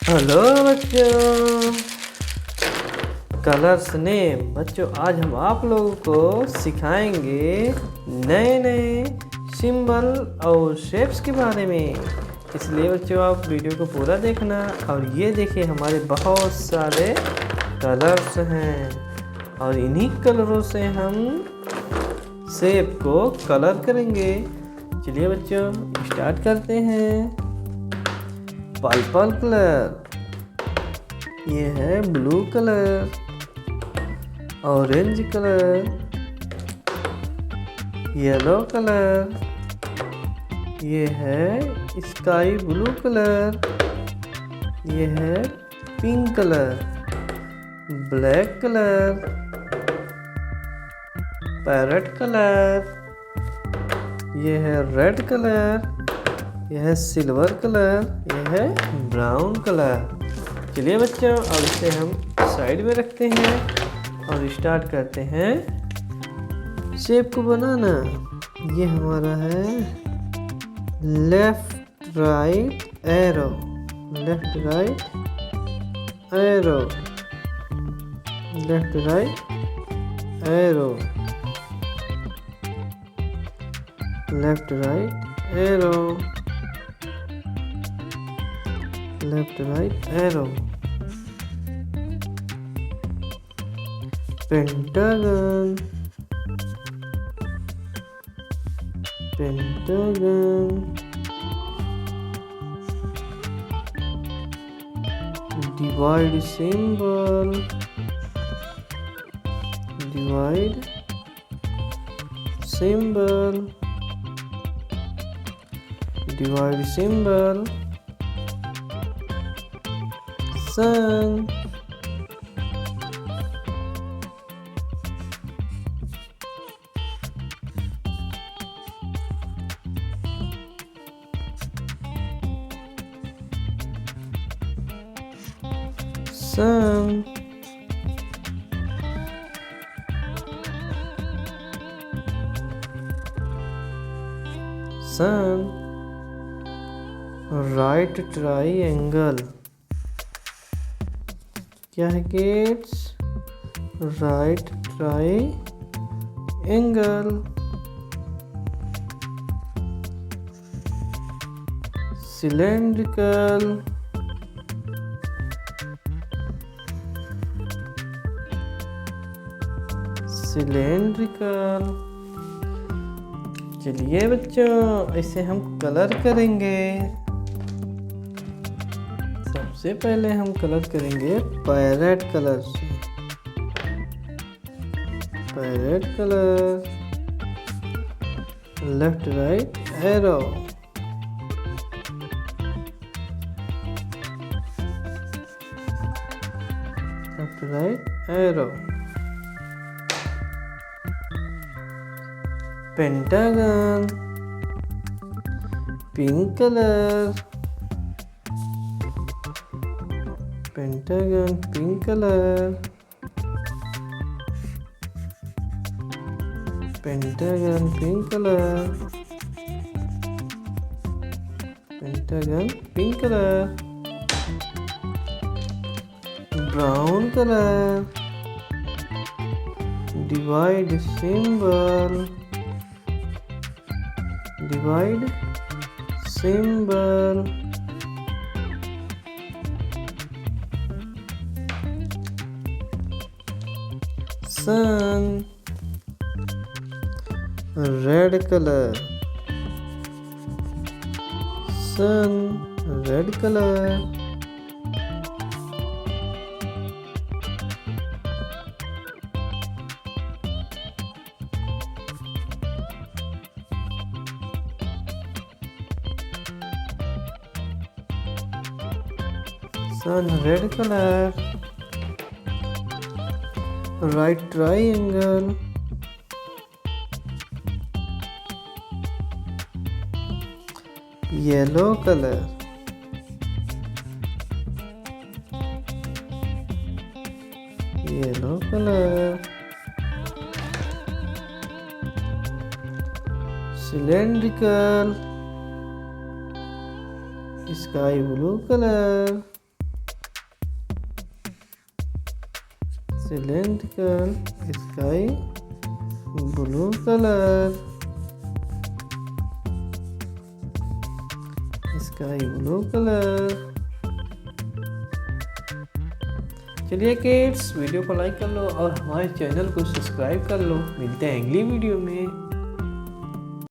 Hello बच्चों, colours name. बच्चों आज हम आप लोगों को सिखाएंगे नए नए सिंबल और शेप्स के बारे में। इसलिए बच्चों आप वीडियो को पूरा देखना। और ये देखिए हमारे बहुत सारे कलर्स हैं और इन्हीं कलरों से हम शेप को कलर करेंगे। चलिए बच्चों स्टार्ट करते हैं। पर्पल कलर, ये है blue colour. Orange colour, yellow colour, ये है स्काई ब्लू कलर, ये है pink colour. Black colour, parrot colour, ये है रेड कलर, यह है सिल्वर कलर, यह है ब्राउन कलर। चलिए बच्चों अब इसे हम साइड में रखते हैं और स्टार्ट करते हैं शेप को बनाना। ये हमारा है left right arrow, left right arrow, left right arrow, left right arrow, left right arrow. Pentagon, pentagon, divide symbol, divide symbol, divide symbol. sun, sun, sun, right triangle। क्या है kids? Right triangle. Cylindrical, cylindrical. चलिए बच्चों इसे हम colour करेंगे। सबसे पहले हम कलर करेंगे पैरेट कलर से। Parrot colour, left right arrow, left right arrow. Pentagon, pink colour, pentagon pink colour, pentagon pink colour, pentagon pink colour. Brown colour, divide symbol, divide symbol. sun, red colour, sun, red colour. sun, red colour. Right triangle, yellow colour, yellow colour. Cylindrical, sky blue colour, cylindrical sky blue color, sky blue colour. चलिए kids, video को like कर लो और हमारे channel को subscribe कर लो। मिलते हैं अगली वीडियो में।